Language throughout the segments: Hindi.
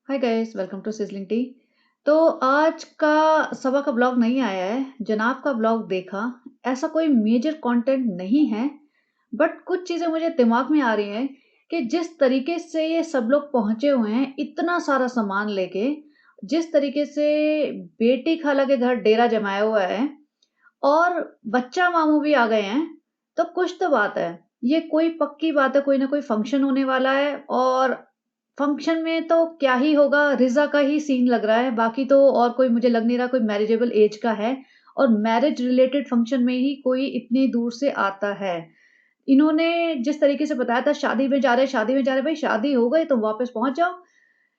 Hi guys, welcome to sizzling tea. तो आज का सुबह का ब्लॉग नहीं आया है, जनाब का ब्लॉग देखा। ऐसा कोई मेजर कंटेंट नहीं है, बट कुछ चीज़ें मुझे दिमाग में आ रही हैं कि जिस तरीके से ये सब लोग पहुँचे हुए हैं, इतना सारा सामान लेके, जिस तरीके से बेटी खाला के घर डेरा जमाया हुआ है और बच्चा मामू भी आ गए हैं, तो कुछ तो बात है। ये कोई पक्की बात है, कोई ना कोई फंक्शन होने वाला है और फंक्शन में तो क्या ही होगा, रिज़ा का ही सीन लग रहा है, बाकी तो और कोई मुझे लग नहीं रहा कोई मैरिजेबल एज का है और मैरिज रिलेटेड फंक्शन में ही कोई इतनी दूर से आता है। इन्होंने जिस तरीके से बताया था शादी में जा रहे हैं, शादी में जा रहे हैं, भाई शादी हो गई तुम वापस पहुँच जाओ।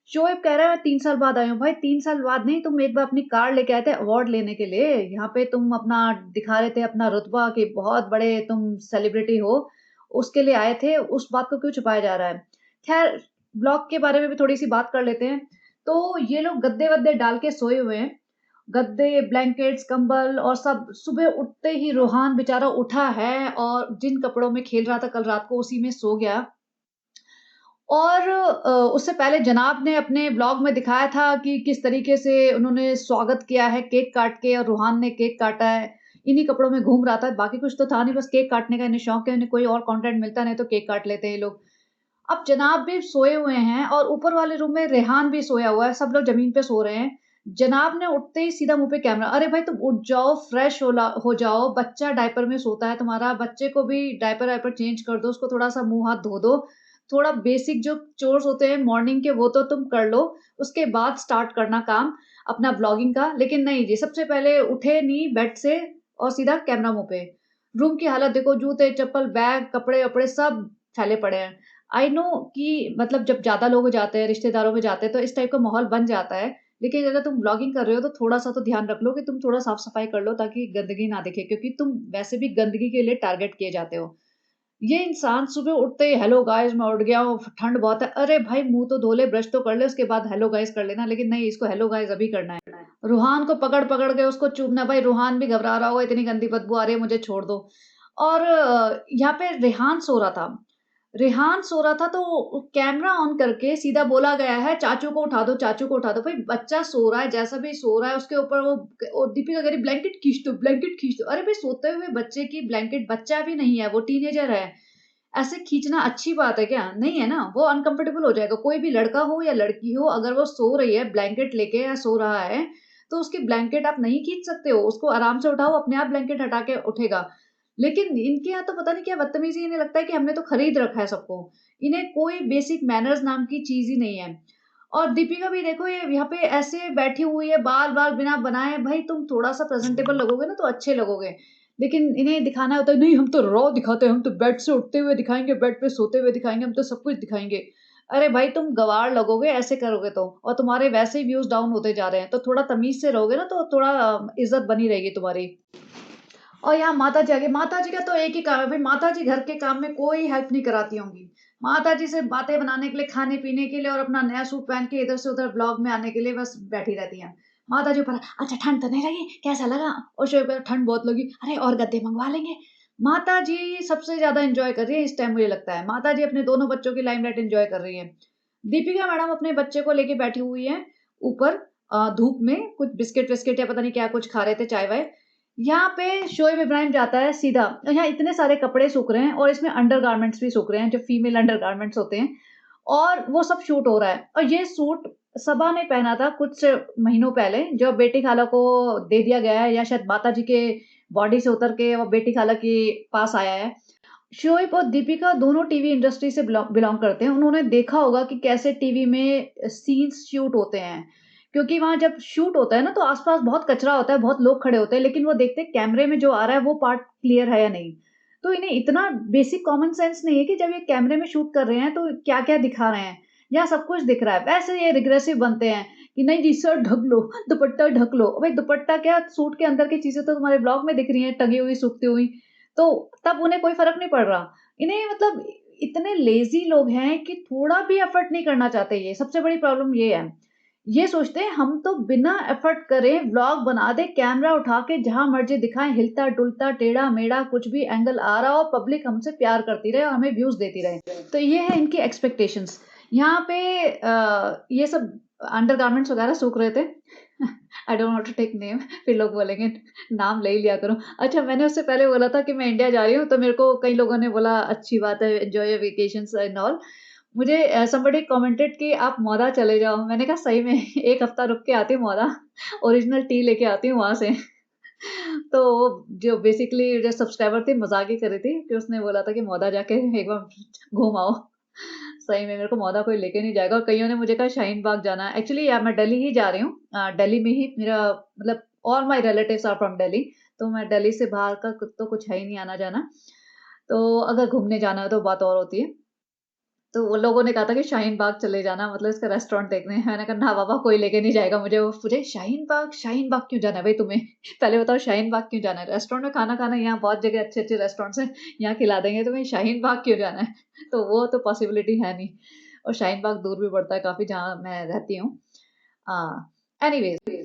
शोएब कह रहा है मैं 3 साल बाद आया हूँ, भाई 3 साल बाद नहीं तुम एक बार अपनी कार लेके आए थे अवार्ड लेने के लिए, यहाँ पे तुम अपना दिखा रहे थे अपना रुतबा कि बहुत बड़े तुम सेलिब्रिटी हो, उसके लिए आए थे, उस बात को क्यों छुपाया जा रहा है? खैर ब्लॉग के बारे में भी थोड़ी-सी बात कर लेते हैं। तो ये लोग गद्दे-वद्दे डाल के सोए हुए हैं, गद्दे, ब्लैंकेट्स, कंबल और सब सुबह उठते ही रूहान बेचारा उठा है और जिन कपड़ों में खेल रहा था कल रात को उसी में सो गया। और उससे पहले जनाब ने अपने ब्लॉग में दिखाया था कि किस तरीके से उन्होंने स्वागत किया है केक काट के और रूहान ने केक काटा है। इन्हीं कपड़ों में घूम रहा था, बाकी कुछ तो था नहीं, बस केक काटने का इन्हें शौक है, इन्हें कोई और कंटेंट मिलता नहीं तो केक काट लेते हैं ये लोग। अब जनाब भी सोए हुए हैं और ऊपर वाले रूम में रेहान भी सोया हुआ है, सब लोग ज़मीन पे सो रहे हैं। जनाब ने उठते ही सीधा मुँह पे कैमरा, "अरे भाई तुम उठ जाओ, फ्रेश हो जाओ, बच्चा डायपर में सोता है तुम्हारा, बच्चे को भी डायपर-वायपर चेंज कर दो, उसको थोड़ा-सा मुँह-हाथ धो दो। थोड़ा बेसिक जो चोर्स होते हैं मॉर्निंग के वो तो तुम कर लो, उसके बाद स्टार्ट करना काम अपना व्लॉगिंग का।" लेकिन नहीं जी, सबसे पहले उठे नहीं बेड से और सीधा कैमरा मुँह पे। रूम की हालत देखो, जूते, चप्पल, बैग, कपड़े-वपड़े सब फैले पड़े हैं। आई नो कि मतलब जब ज़्यादा लोग जाते हैं, रिश्तेदारों में जाते हैं, तो इस टाइप का माहौल बन जाता है। लेकिन अगर तुम व्लॉगिंग कर रहे हो, तो थोड़ा-सा तो ध्यान रख लो कि तुम थोड़ा साफ-सफाई कर लो ताकि गंदगी ना दिखे क्योंकि तुम वैसे भी गंदगी के लिए टारगेट किए जाते हो। ये इंसान सुबह उठते ही हेलो गाइस मैं उठ गया हूँ, ठंड बहुत है। अरे भाई मुँह तो धो ले, ब्रश तो कर ले, उसके बाद हेलो गाइस कर लेना। लेकिन नहीं, इसको हेलो गाइस अभी करना है। रूहान को पकड़-पकड़ के उसको चूमना। भाई रूहान भी घबरा रहा होगा, इतनी गंदी बदबू आ रही है, मुझे छोड़ दो। और यहाँ पे रेहान सो रहा था। रेहान सो रहा था तो कैमरा ऑन करके सीधा बोला गया है चाचू को उठा दो, चाचू को उठा दो। भाई बच्चा सो रहा है, जैसा भी सो रहा है उसके ऊपर वो दीपिका कह रही ब्लैंकेट खींच दो, ब्लैंकेट खींच दो। अरे भाई सोते हुए बच्चे की ब्लैंकेट, बच्चा भी नहीं है, वो टीनेजर है। ऐसे खींचना अच्छी बात है क्या? नहीं है ना, वो अनकंफर्टेबल हो जाएगा। कोई भी लड़का हो या लड़की हो, अगर वो सो रही है ब्लैंकेट लेके या सो रहा है, तो उसकी ब्लैंकेट आप नहीं खींच सकते हो। उसको आराम से उठाओ, अपने आप ब्लैंकेट हटा के उठेगा। लेकिन इनके यहाँ तो पता नहीं क्या बदतमीज़ी, इन्हें लगता है कि हमने तो खरीद रखा है सबको। इन्हें कोई बेसिक मैनर्स नाम की चीज़ ही नहीं है। और दीपिका भी देखो ये यहाँ पे ऐसे बैठी हुई है, बाल-वाल बिना बनाए, भाई तुम थोड़ा-सा प्रेज़ेंटेबल लगोगे ना तो अच्छे लगोगे। लेकिन इन्हें दिखाना होता है, नहीं हम तो रॉ दिखाते हैं, हम तो बेड से उठते हुए दिखाएँगे, बेड पे सोते हुए दिखाएँगे, हम तो सब कुछ दिखाएँगे। अरे भाई तुम गँवार लगोगे ऐसे करोगे तो, और तुम्हारे वैसे ही व्यूज़ डाउन होते जा रहे हैं, तो थोड़ा तमीज़ से रहोगे ना तो थोड़ा इज़्ज़त बनी रहेगी तुम्हारी। और यहाँ माताजी आ गई, माताजी का तो एक ही काम है भाई, माताजी घर के काम में कोई हेल्प नहीं कराती होंगी। माताजी सिर्फ़ बातें बनाने के लिए, खाने-पीने के लिए और अपना नया सूट पहन के इधर से उधर ब्लॉग में आने के लिए बस बैठी रहती हैं। माताजी ऊपर, "अच्छा ठंड तो नहीं लगी? कैसा लगा?" और शोएब कह, "ठंड बहुत लगी।" "अरे और गद्दे मँगवा लेंगे।" माताजी सबसे ज़्यादा एन्जॉय कर रही है इस टाइम मुझे लगता है। माताजी अपने दोनों बच्चों की लाइमलाइट एन्जॉय कर रही हैं। दीपिका मैडम अपने बच्चे को लेके बैठी हुई हैं ऊपर धूप में, कुछ बिस्किट-विस्किट या पता नहीं क्या कुछ खा रहे थे, चाय-वाय। यहाँ पे शोएब इब्राहिम जाता है सीधा, यहाँ इतने सारे कपड़े सूख रहे हैं और इसमें अंडरगारमेंट्स भी सूख रहे हैं, जो फीमेल अंडरगारमेंट्स होते हैं और वो सब शूट हो रहा है। और ये सूट सबा ने पहना था कुछ महीनों पहले, जो बेटी खाला को दे दिया गया है या शायद माताजी के बॉडी से उतर के वो बेटी खाला के पास आया है। शोएब और दीपिका दोनों टीवी इंडस्ट्री से बिलॉन्ग करते हैं। उन्होंने देखा होगा कि कैसे टीवी में सीन्स शूट होते हैं। क्योंकि वहाँ जब शूट होता है ना, तो आस-पास बहुत कचरा होता है, बहुत लोग खड़े होते हैं, लेकिन वो देखते हैं कैमरे में जो आ रहा है वो पार्ट क्लियर है या नहीं। तो इन्हें इतना बेसिक कॉमन सेंस नहीं है कि जब ये कैमरे में शूट कर रहे हैं तो क्या-क्या दिखा रहे हैं। यहाँ सब कुछ दिख रहा है। वैसे ये रिग्रेसिव बनते हैं कि नहीं जी सर ढक लो, दुपट्टा ढक लो। अबे दुपट्टा क्या, सूट के अंदर की चीज़ें तो तुम्हारे ब्लॉग में दिख रही हैं, टंगी हुई, सूखती हुई। तो तब उन्हें कोई फ़र्क नहीं पड़ रहा। इन्हें मतलब इतने लेज़ी लोग हैं कि थोड़ा भी एफ़र्ट नहीं करना चाहते ये, सबसे बड़ी प्रॉब्लम ये है। ये सोचते हैं हम तो बिना एफ़र्ट करे व्लॉग बना दें, कैमरा उठा के जहाँ मर्ज़ी दिखाएँ, हिलता-डुलता, टेढ़ा-मेढ़ा कुछ भी एंगल आ रहा हो, पब्लिक हमसे प्यार करती रहे और हमें व्यूज़ देती रहे। तो ये है इनकी एक्सपेक्टेशंस। यहाँ पे ये सब अंडरगारमेंट्स वगैरह सूख रहे थे। I don't want to take name, फिर लोग बोलेंगे नाम ले ही लिया करो। अच्छा, मैंने उससे पहले बोला था कि मैं इंडिया जा रही हूँ, तो मेरे को कई लोगों ने बोला अच्छी बात है, enjoy your vacations and all. मुझे समबडी कमेंटेड कि आप मौदा चले जाओ। मैंने कहा सही में 1 हफ्ता रुक के आती हूँ मौदा, ओरिजिनल टी लेके आती हूँ वहाँ से। तो वो जो बेसिकली जो सब्सक्राइबर थी मज़ाक ही कर रही थी कि उसने बोला था कि मौदा जाके एक बार घूम आओ। सही में मेरे को मौदा कोई लेके नहीं जाएगा, और कईयों ने मुझे कहा शाहीन बाग जाना है। एक्चुअली यार मैं दिल्ली ही जा रही हूँ। दिल्ली में ही मेरा मतलब all my relatives are from Delhi, तो मैं दिल्ली से बाहर का तो कुछ है ही नहीं आना-जाना। तो अगर घूमने जाना है तो बात और होती है। तो वो लोगों ने कहा था कि शाहीन बाग चले जाना, मतलब इसका रेस्टोरेंट देखने। मैंने कहा ना बाबा, कोई लेके नहीं जाएगा मुझे। वो पूछे शाहीन बाग क्यों जाना है भाई तुम्हें? पहले बताओ शाहीन बाग क्यों जाना है? रेस्टोरेंट में खाना खाना है, यहाँ बहुत जगह अच्छे-अच्छे रेस्टोरेंट्स हैं, यहाँ खिला देंगे तुम्हें, शाहीन बाग क्यों जाना है? तो वो तो पॉसिबिलिटी है नहीं, और शाहीन बाग दूर भी पड़ता है काफ़ी जहाँ मैं रहती हूँ। एनीवेज़,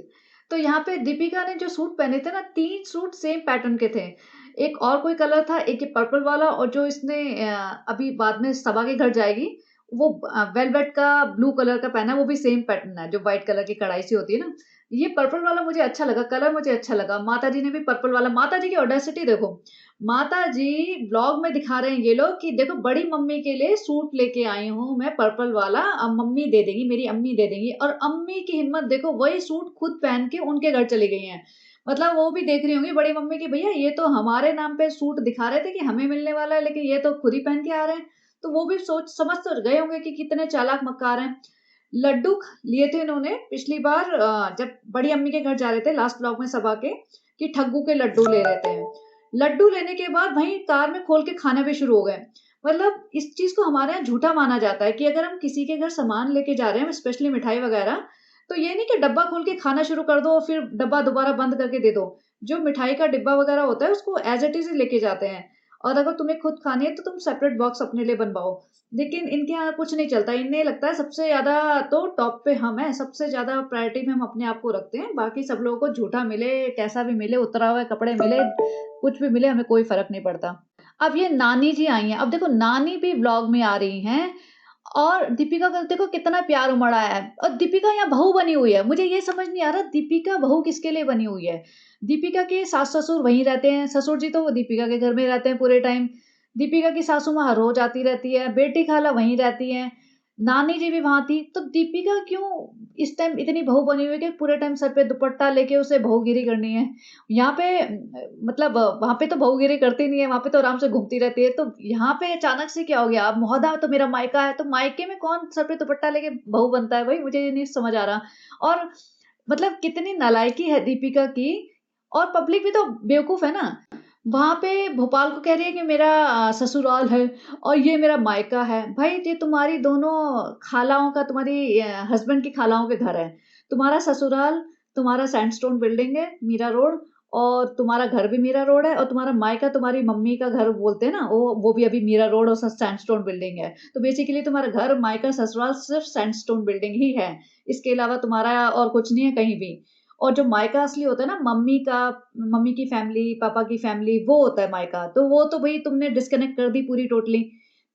तो यहाँ पे दीपिका ने जो सूट पहने थे ना, 3 सूट सेम पैटर्न के थे। एक और कोई कलर था, एक ये पर्पल वाला, और जो इसने अभी बाद में सबा के घर जाएगी, वो वेलवेट का ब्लू कलर का पहना है, वो भी सेम पैटर्न है, जो व्हाइट कलर की कढ़ाई सी होती है ना। ये पर्पल वाला मुझे अच्छा लगा, कलर मुझे अच्छा लगा। माताजी ने भी पर्पल वाला, माताजी की ऑडेसिटी देखो। माताजी व्लॉग में दिखा रहे हैं ये लोग कि देखो बड़ी मम्मी के लिए सूट लेके आई हूँ मैं पर्पल वाला, अब मम्मी दे देंगी, मेरी अम्मी दे देंगी। और अम्मी की हिम्मत देखो, वही सूट खुद पहन के उनके घर चली गई हैं। मतलब वो भी देख रही होंगी बड़ी मम्मी की, भैया ये तो हमारे नाम पे सूट दिखा रहे थे कि हमें मिलने वाला है, लेकिन ये तो खुद ही पहन के आ रहे हैं। तो वो भी सोच समझ तो गए होंगे कि कितने चालाक मक्कार हैं। लड्डू लिए थे इन्होंने पिछली बार, जब बड़ी अम्मी के घर जा रहे थे लास्ट ब्लॉग में सबा के, कि ठग्गू के लड्डू ले रहे थे। लड्डू लेने के बाद वहीं कार में खोल के खाने भी शुरू हो गए। मतलब इस चीज़ को हमारे यहाँ झूठा माना जाता है कि अगर हम किसी के घर सामान लेके जा रहे हैं, स्पेशली मिठाई वगैरह, तो ये नहीं कि डब्बा खोल के खाना शुरू कर दो और फिर डब्बा दोबारा बंद करके दे दो। जो मिठाई का डिब्बा वगैरह होता है उसको एज़ इट इज़ ही लेके जाते हैं, और अगर तुम्हें खुद खानी है तो तुम सेपरेट बॉक्स अपने लिए बनवाओ। लेकिन इनके यहाँ कुछ नहीं चलता। इन्हें लगता है सबसे ज़्यादा तो टॉप पे हम हैं, सबसे ज़्यादा प्रायोरिटी में हम अपने आप को रखते हैं। बाकी सब लोगों को झूठा मिले, कैसा भी मिले, उतरा हुए कपड़े मिले, कुछ भी मिले, हमें कोई फ़र्क नहीं पड़ता। अब ये नानी जी आई हैं, अब देखो नानी भी व्लॉग में आ रही हैं, और दीपिका का देखो कितना प्यार उमड़ा है, और दीपिका यहाँ बहू बनी हुई है। मुझे ये समझ नहीं आ रहा दीपिका बहू किसके लिए बनी हुई है? दीपिका के सास-ससुर वहीं रहते हैं, ससुर जी तो वो दीपिका के घर में रहते हैं पूरे टाइम। दीपिका की सासू माँ हर रोज़ आती रहती है, बेटी खाला वहीं रहती हैं, नानी जी भी वहाँ थी। तो दीपिका क्यों इस टाइम इतनी बहू बनी हुई है कि पूरे टाइम सर पे दुपट्टा लेके उसे बहुगिरी करनी है? यहाँ पे मतलब वहाँ पे तो बहुगिरी करती नहीं है, वहाँ पे तो आराम से घूमती रहती है। तो यहाँ पे अचानक से क्या हो गया? अब मोहदा तो मेरा मायका है, तो मायके में कौन सर पे दुपट्टा लेके बहू बनता है? भई मुझे ये नहीं समझ आ रहा। और मतलब कितनी नालायकी है दीपिका की, और पब्लिक भी तो बेवकूफ़ है ना। वहाँ पे भोपाल को कह रही है कि मेरा ससुराल है और ये मेरा मायका है। भाई ये तुम्हारी दोनों खालाओं का, तुम्हारी हस्बैंड की खालाओं के घर है। तुम्हारा ससुराल, तुम्हारा सैंडस्टोन बिल्डिंग है, मीरा रोड, और तुम्हारा घर भी मीरा रोड है, और तुम्हारा मायका तुम्हारी मम्मी का घर बोलते हैं ना, वो भी अभी मीरा रोड और सैंडस्टोन बिल्डिंग है। तो बेसिकली तुम्हारा घर, मायका, ससुराल सिर्फ़ सैंडस्टोन बिल्डिंग ही है। इसके अलावा तुम्हारा और कुछ नहीं है कहीं भी। और जो मायका असली होता है ना, मम्मी का, मम्मी की फैमिली, पापा की फैमिली, वो होता है मायका। तो वो तो भई तुमने डिस्कनेक्ट कर दी पूरी टोटली।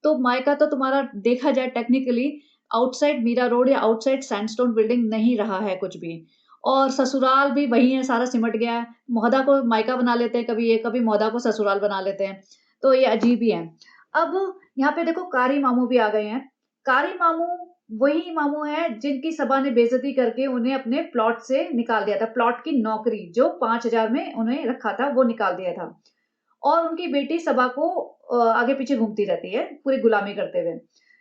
तो मायका तो तुम्हारा देखा जाए टेक्निकली आउटसाइड मीरा रोड या आउटसाइड सैंडस्टोन बिल्डिंग नहीं रहा है कुछ भी। और ससुराल भी वही है, सारा सिमट गया है। मोहदा को मायका बना लेते हैं कभी ये, कभी मोहदा को ससुराल बना लेते हैं। तो ये अजीब ही है। अब यहाँ पे देखो कारी मामू भी आ गए हैं। कारी मामू वही मामू हैं जिनकी सबा ने बेइज्जती करके उन्हें अपने प्लॉट से निकाल दिया था। प्लॉट की नौकरी जो 5,000 में उन्हें रखा था, वो निकाल दिया था। और उनकी बेटी सबा को आगे-पीछे घूमती रहती है, पूरी गुलामी करते हुए।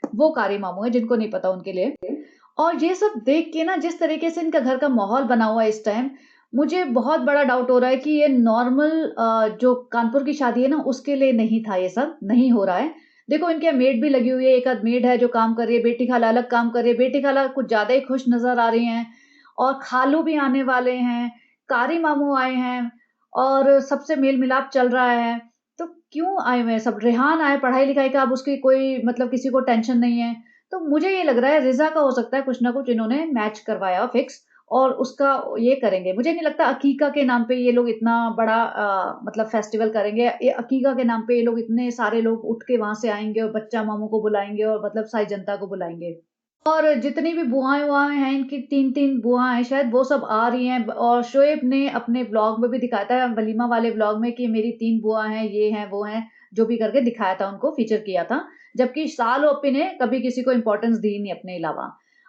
वो कारी मामू हैं जिनको नहीं पता उनके लिए। और ये सब देख के ना, जिस तरीके से इनका घर का माहौल बना हुआ है इस टाइम, मुझे बहुत बड़ा डाउट हो रहा है कि ये नॉर्मल जो कानपुर की शादी है ना, उसके लिए नहीं था ये सब, नहीं हो रहा है। देखो इनके यहाँ मेड भी लगी हुई है, एक आध मेड है जो काम कर रही है, बेटी खाला अलग काम कर रही है, बेटी खाला कुछ ज़्यादा ही खुश नज़र आ रही हैं, और खालू भी आने वाले हैं, कारी मामू आए हैं, और सबसे मेल-मिलाप चल रहा है। तो क्यों आए हुए हैं सब? रेहान आए पढ़ाई-लिखाई का, अब उसकी कोई मतलब किसी को टेंशन नहीं है। तो मुझे ये लग रहा है रिज़ा का हो सकता है कुछ ना कुछ इन्होंने मैच करवाया फिक्स, और उसका ये करेंगे। मुझे नहीं लगता अकीका के नाम पे ये लोग इतना बड़ा मतलब फेस्टिवल करेंगे। ये अकीका के नाम पे ये लोग इतने सारे लोग उठ के वहाँ से आएँगे और बच्चा मामू को बुलाएँगे और मतलब सारी जनता को बुलाएँगे। और जितनी भी बुआएँ-वुआएँ हैं, इनकी 3-3 बुआ हैं शायद, वो सब आ रही हैं। और शोएब ने अपने व्लॉग में भी दिखाया था, वलीमा वाले व्लॉग में, कि मेरी 3 बुआ हैं, ये हैं, वो हैं, जो भी करके दिखाया था, उनको फीचर किया था। जबकि शालू अपी ने कभी किसी को इम्पोर्टेंस दी नहीं अपने अलावा।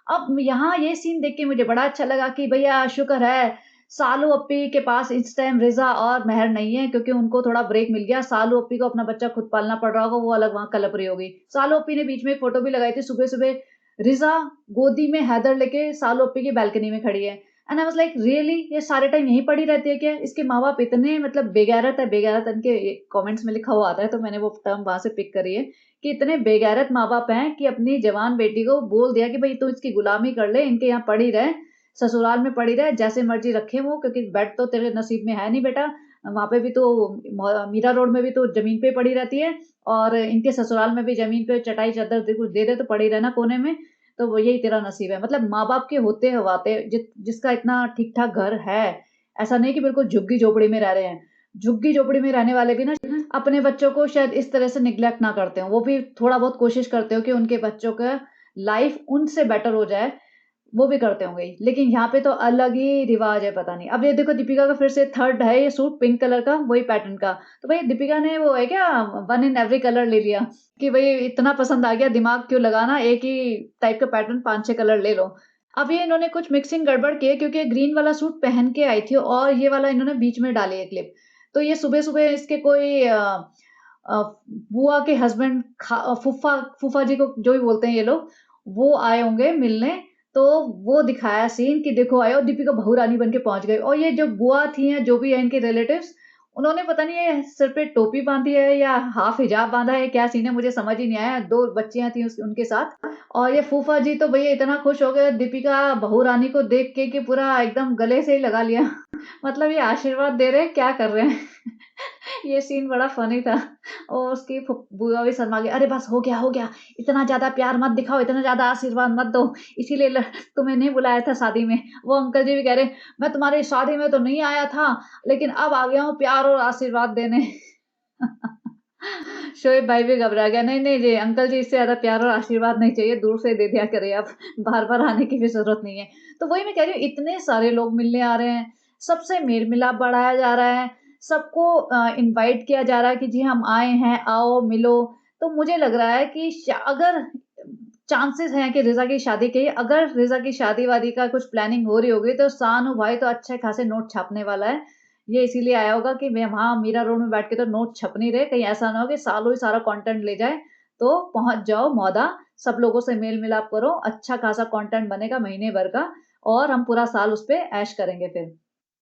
अब यहाँ ये सीन देख के मुझे बड़ा अच्छा लगा कि भैया शुक्र है, सालू अपी के पास इस टाइम रिज़ा और मेहर नहीं है, क्योंकि उनको थोड़ा ब्रेक मिल गया। सालू अपी को अपना बच्चा खुद पालना पड़ रहा होगा, वो अलग वहाँ कलप रही होगी। सालू अपी ने बीच में एक फ़ोटो भी लगाई थी सुबह-सुबह, रिज़ा गोदी में हैदर लेके सालू अपी की बालकनी में खड़ी है। And I was like really, ये सारे टाइम यहीं पड़ी रहती है क्या? इसके माँ-बाप इतने मतलब बेगैरत है, बेगैरत इनके कमेंट्स में लिखा हुआ आता है, तो मैंने वो टर्म वहाँ से पिक करी है कि इतने बेगैरत माँ-बाप हैं कि अपनी जवान बेटी को बोल दिया कि भई तू इसकी गुलामी कर ले, इनके यहाँ पड़ी रह, ससुराल में पड़ी रह, जैसे मर्ज़ी रखें वो, क्योंकि बेड तो तेरे नसीब में है नहीं बेटा। वहाँ पे भी तो मीरा रोड में भी तो ज़मीन पे पड़ी रहती है, और इनके ससुराल में भी ज़मीन पे चटाई चादर दे कुछ दे दे तो पड़ी रहना कोने में, तो वो यही तेरा नसीब है। मतलब माँ-बाप के होते हवाते जिसका इतना ठीक-ठाक घर है, ऐसा नहीं कि बिल्कुल झुग्गी-झोपड़ी में रह रहे हैं। झुग्गी-झोपड़ी में रहने वाले भी ना अपने बच्चों को शायद इस तरह से नेग्लेक्ट ना करते हों। वो भी थोड़ा बहुत कोशिश करते हो कि उनके बच्चों का लाइफ़ उनसे बेटर हो जाए, वो भी करते होंगे ही। लेकिन यहाँ पे तो अलग ही रिवाज है, पता नहीं। अब ये देखो, दीपिका का फिर से थर्ड है ये सूट पिंक कलर का, वही पैटर्न का। तो भई दीपिका ने वो है क्या, वन इन एवरी कलर ले लिया कि भई इतना पसंद आ गया, दिमाग क्यों लगाना, एक ही टाइप का पैटर्न 5-6 कलर ले लो। अब ये इन्होंने कुछ मिक्सिंग गड़बड़ की है, क्योंकि ग्रीन वाला सूट पहन के आई थी और ये वाला इन्होंने बीच में डाली है क्लिप। तो ये सुबह-सुबह इसके कोई अ, बुआ के हस्बैंड, फूफा फूफा जी को जो भी बोलते हैं ये लोग, वो आए होंगे मिलने, तो वो दिखाया सीन कि देखो आए और दीपिका बहू रानी बन के पहुँच गई। और ये जो बुआ थी या जो भी है इनके रिलेटिव्स, उन्होंने पता नहीं ये सिर पे टोपी बाँधी है या हाफ हिजाब बाँधा है, क्या सीन है मुझे समझ ही नहीं आया। 2 बच्चियाँ थी उस उनके साथ, और ये फूफा जी तो भैया इतना खुश हो गए दीपिका बहू रानी को देख के कि पूरा एकदम गले से ही लगा लिया। मतलब ये आशीर्वाद दे रहे हैं, क्या कर रहे हैं? ये सीन बड़ा फ़नी था। और उसकी बुआ भी शर्मा गई, "अरे बस हो गया, इतना ज़्यादा प्यार मत दिखाओ, इतना ज़्यादा आशीर्वाद मत दो, इसीलिए तुम्हें नहीं बुलाया था शादी में।" वो अंकल जी भी कह रहे, "मैं तुम्हारी शादी में तो नहीं आया था, लेकिन अब आ गया हूँ प्यार और आशीर्वाद देने।" शोएब भाई भी घबरा गया, "नहीं, नहीं जी, अंकल जी इससे ज़्यादा प्यार और आशीर्वाद नहीं चाहिए, दूर से दे दिया करिए आप, बार-बार आने की भी ज़रूरत नहीं है।" तो वही मैं कह रही हूँ, इतने सारे लोग मिलने आ रहे हैं, सबसे मेल-मिलाप बढ़ाया जा रहा है, सबको इनवाइट किया जा रहा है कि जी हम आए हैं, आओ, मिलो। तो मुझे लग रहा है कि अगर चांसेस हैं कि रिज़ा की शादी के, अगर रिज़ा की शादी-वादी का कुछ प्लानिंग हो रही होगी, तो सानू भाई तो अच्छे खासे नोट छापने वाला है। ये इसीलिए आया होगा कि मैं वहाँ मीरा रोड में बैठ के तो नोट छप नहीं रहे, कहीं ऐसा ना हो कि सालों ही सारा कंटेंट ले जाए। तो पहुँच जाओ मौदा, सब लोगों से मेल-मिलाप करो, अच्छा खासा कंटेंट बनेगा महीने भर का, और हम पूरा साल उसपे ऐश करेंगे फिर।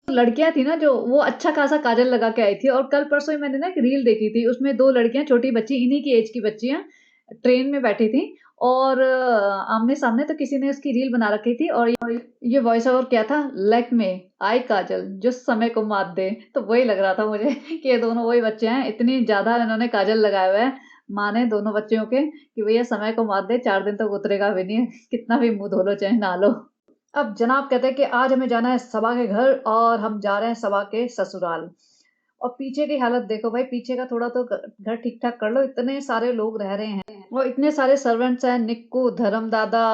लड़कियाँ थी ना जो, वो अच्छा खासा काजल लगा के आई थी, और कल परसों ही मैंने ना एक रील देखी थी, उसमें 2 लड़कियाँ, छोटी बच्ची, इन्हीं की ऐज की बच्चियाँ, ट्रेन में बैठी थी, और आमने-सामने तो किसी ने उसकी रील बना रखी थी, और ये वॉइस ओवर क्या था, "लैक्मे आई काजल जो समय को मात दे।" तो वही लग रहा था मुझे कि ये दोनों वही बच्चे हैं, इतनी ज़्यादा इन्होंने काजल लगाया हुआ है, माँ ने दोनों बच्चियों के, कि भैया समय को मात दे, 4 दिन तक उतरेगा भी नहीं, कितना भी मुँह धो लो चाहे नहा लो। अब जनाब कहते हैं कि आज हमें जाना है सबा के घर, और हम जा रहे हैं सबा के ससुराल। और पीछे की हालत देखो भाई, पीछे का थोड़ा तो घर ठीक-ठाक कर लो, इतने सारे लोग रह रहे हैं और इतने सारे सर्वेंट्स हैं, निक्कू, धर्म दादा,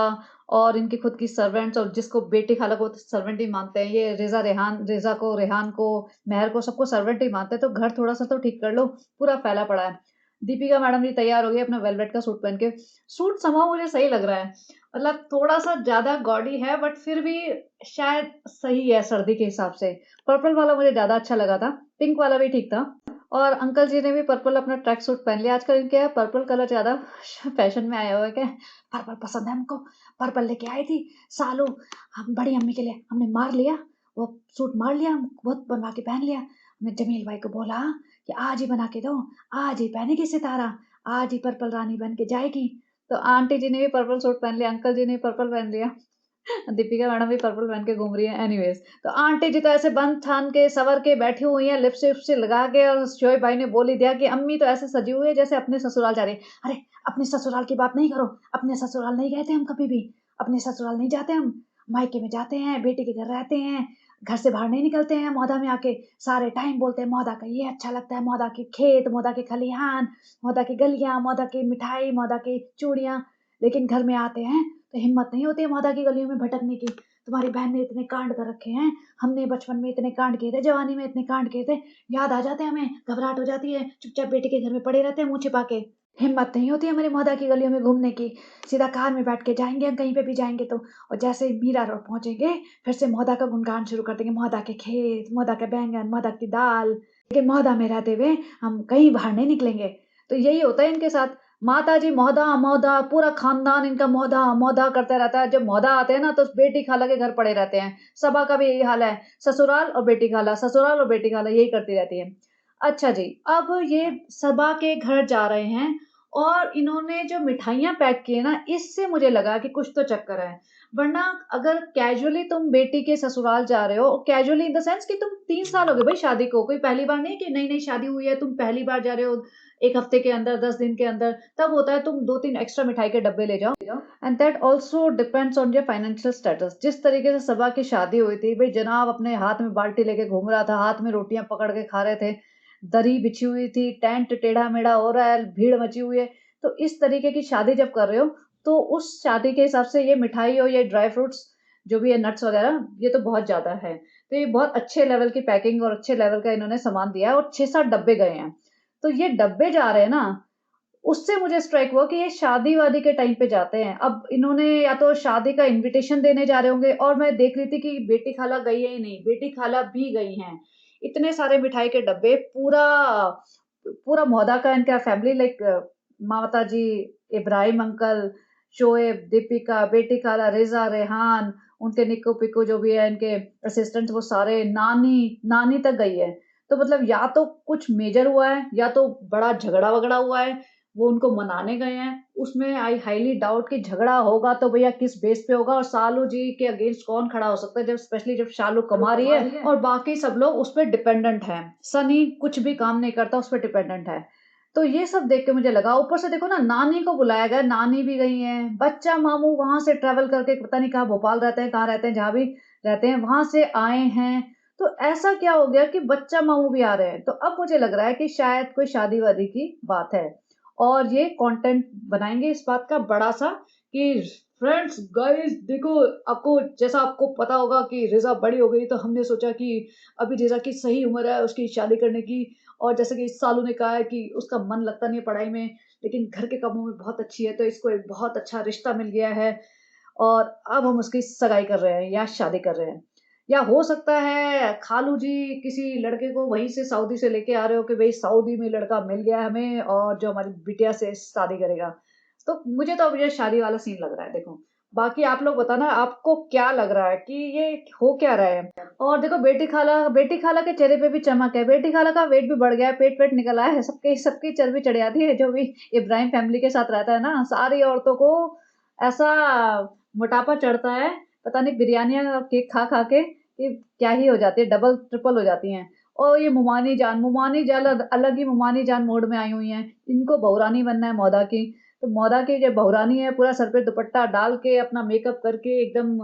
और इनकी खुद की सर्वेंट्स, और जिसको बेटी खाला को तो सर्वेंट ही मानते हैं। ये रिज़ा को, रेहान को, मेहर को, सबको सर्वेंट ही मानते हैं, तो घर थोड़ा-सा तो ठीक कर लो, पूरा फैला पड़ा है। दीपिका मैडम जी तैयार हो गई अपना वेलवेट का सूट पहन के। सूट समहाउ मुझे सही लग रहा है। मतलब थोड़ा-सा ज़्यादा गॉडी है, बट फिर भी शायद सही है सर्दी के हिसाब से। पर्पल वाला मुझे ज़्यादा अच्छा लगा था, पिंक वाला भी ठीक था। और अंकल जी ने भी पर्पल अपना ट्रैक सूट पहन लिया। आजकल इनके यहाँ पर्पल कलर ज़्यादा फैशन में आया हुआ है क्या? पर्पल पसंद है हमको, पर्पल लेके आई थी सालू, हम बड़ी अम्मी के लिए हमने मार लिया, वो सूट मार लिया, हम खुद बनवा के पहन लिया। हमने जमील भाई को बोला कि आज ही बना के दो, आज ही पहनेगी सितारा, आज ही पर्पल रानी बन के जाएगी। तो आंटी जी ने भी पर्पल सूट पहन लिया, अंकल जी ने भी पर्पल पहन लिया। दीपिका मैडम भी पर्पल पहन के घूम रही है। एनीवेज, तो आंटी जी तो ऐसे बन ठान के सवर के बैठी हुई हैं, लिपस्टिक विपस्टिक लगा के, और शोएब भाई ने बोल ही दिया कि अम्मी तो ऐसे सजी हुई है जैसे अपने ससुराल जा रही है। अरे अपने ससुराल की बात नहीं करो, अपने ससुराल नहीं गए थे हम कभी भी, अपने ससुराल नहीं जाते हम, मायके में जाते हैं, बेटी के घर रहते हैं, घर से बाहर नहीं निकलते हैं। मौदा में आके सारे टाइम बोलते हैं मौदा का ये अच्छा लगता है, मौदा के खेत, मौदा के खलिहान, मौदा की गलियां, मौदा की मिठाई, मौदा की चूड़ियां, लेकिन घर में आते हैं तो हिम्मत नहीं होती है माता की गलियों में भटकने की। तुम्हारी बहन ने इतने कांड कर रखे हैं, हमने बचपन में इतने कांड किए थे, जवानी में इतने कांड किए थे, याद आ जाते हैं हमें, घबराहट हो जाती है, चुपचाप बेटे के घर में पड़े रहते हैं मुँह छिपा के। हिम्मत नहीं होती हमारी मौदा की गलियों में घूमने की, सीधा कार में बैठ के जाएँगे हम कहीं पे भी जाएँगे तो। और जैसे ही मीरा रोड पहुँचेंगे, फिर से मौदा का गुणगान शुरू कर देंगे, मौदा के खेत, मौदा के बैंगन, मौदा की दाल। लेकिन मौदा में रहते हुए हम कहीं बाहर नहीं निकलेंगे। तो यही होता है इनके साथ, माताजी मौदा, मौदा, पूरा खानदान इनका मौदा, मौदा करता रहता है। जब मौदा आते हैं ना तो बेटी खाला के घर पड़े रहते हैं। सबा का भी यही हाल है, ससुराल और बेटी खाला, ससुराल और बेटी खाला यही करती रहती है। अच्छा जी, अब ये सबा के घर जा रहे हैं और इन्होंने जो मिठाइयाँ पैक की है ना, इससे मुझे लगा कि कुछ तो चक्कर है। वरना अगर कैजुअली तुम बेटी के ससुराल जा रहे हो, कैजुअली इन द सेंस कि तुम 3 साल हो गए भाई शादी को, कोई पहली बार नहीं है कि नई-नई शादी हुई है, तुम पहली बार जा रहे हो 1 हफ्ते के अंदर, 10 दिन के अंदर, तब होता है तुम 2-3 एक्स्ट्रा मिठाई के डब्बे ले जाओ। And that also depends on your financial status. जिस तरीके से सबा की शादी हुई थी, भई जनाब अपने हाथ में बाल्टी लेके घूम रहा था, हाथ में रोटियाँ पकड़ के खा रहे थे, दरी बिछी हुई थी, टेंट टेढ़ा-मेढ़ा हो रहा है, भीड़ मची हुई है। तो इस तरीके की शादी जब कर रहे हो, तो उस शादी के हिसाब से ये मिठाई और ये ड्राई फ्रूट्स जो भी है नट्स वगैरह, ये तो बहुत ज़्यादा है। तो ये बहुत अच्छे लेवल की पैकिंग और अच्छे लेवल का इन्होंने सामान दिया है और 6-7 डब्बे गए हैं। तो ये डब्बे जा रहे हैं ना, उससे मुझे स्ट्राइक हुआ कि ये शादी-वादी के टाइम पे जाते हैं। अब इन्होंने या तो शादी का इन्विटेशन देने जा रहे होंगे और मैं देख रही थी कि बेटी खाला गई है ही नहीं, बेटी खाला भी गई हैं। इतने सारे मिठाई के डब्बे, पूरा पूरा मोहल्ला का इनका फैमिली लाइक माताजी, इब्राहिम अंकल, शोएब, दीपिका, बेटी खाला, रिज़ा, रेहान, उनके निक्कू-पिक्कू जो भी है इनके असिस्टेंट्स वो सारे, नानी, नानी तक गई है। तो मतलब या तो कुछ मेजर हुआ है या तो बड़ा झगड़ा-वगड़ा हुआ है, वो उनको मनाने गए हैं। उसमें आई हाइली डाउट कि झगड़ा होगा तो भैया किस बेस पे होगा और सालू जी के अगेंस्ट कौन खड़ा हो सकता है, जब स्पेशली जब शालू कमा रही है और बाकी सब लोग उस पे डिपेंडेंट हैं। सनी कुछ भी काम नहीं करता, उस पे डिपेंडेंट है। तो ये सब देख के मुझे लगा, ऊपर से देखो ना नानी को बुलाया गया, नानी भी गई हैं, बच्चा मामू वहाँ से ट्रैवल करके पता नहीं कहाँ भोपाल रहते हैं, कहाँ रहते हैं, जहाँ भी रहते हैं, वहाँ से आए हैं। तो ऐसा क्या हो गया कि बच्चा मामू भी आ रहे हैं? तो अब मुझे लग रहा है कि शायद कोई शादी-वादी की बात है और ये कंटेंट बनाएँगे इस बात का बड़ा-सा कि फ्रेंड्स, गाइस देखो, आपको जैसा आपको पता होगा कि रिज़ा बड़ी हो गई, तो हमने सोचा कि अभी रिज़ा की सही उम्र है उसकी शादी करने की। और जैसे कि सालू ने कहा है कि उसका मन लगता नहीं है पढ़ाई में, लेकिन घर के कामों में बहुत अच्छी है, तो इसको एक बहुत अच्छा रिश्ता मिल गया है और अब हम उसकी सगाई कर रहे हैं या शादी कर रहे हैं। या हो सकता है खालू जी किसी लड़के को वहीं से सऊदी से लेके आ रहे हो कि भई सऊदी में लड़का मिल गया हमें और जो हमारी बिटिया से शादी करेगा। तो मुझे तो अब ये शादी वाला सीन लग रहा है देखो। बाकी आप लोग बताना आपको क्या लग रहा है कि ये हो क्या रहा है? और देखो बेटी खाला के चेहरे पे भी चमक है, बेटी खाला का वेट भी बढ़ गया है, पेट-वेट निकल आया है, सबके सबकी चर्बी चढ़ जाती है, जो भी इब्राहिम फैमिली के साथ रहता है ना, सारी औरतों को ऐसा मोटापा चढ़ता है, पता नहीं बिरयानियाँ केक खा-खा के कि क्या ही हो जाती है, डबल ट्रिपल हो जाती हैं। और ये मुमानी जान अलग ही मुमानी जान मोड में आई हुई हैं, इनको बहुरानी बनना है मौदा की। तो मौदा की जो बहुरानी है, पूरा सर पे दुपट्टा डाल के, अपना मेकअप करके एकदम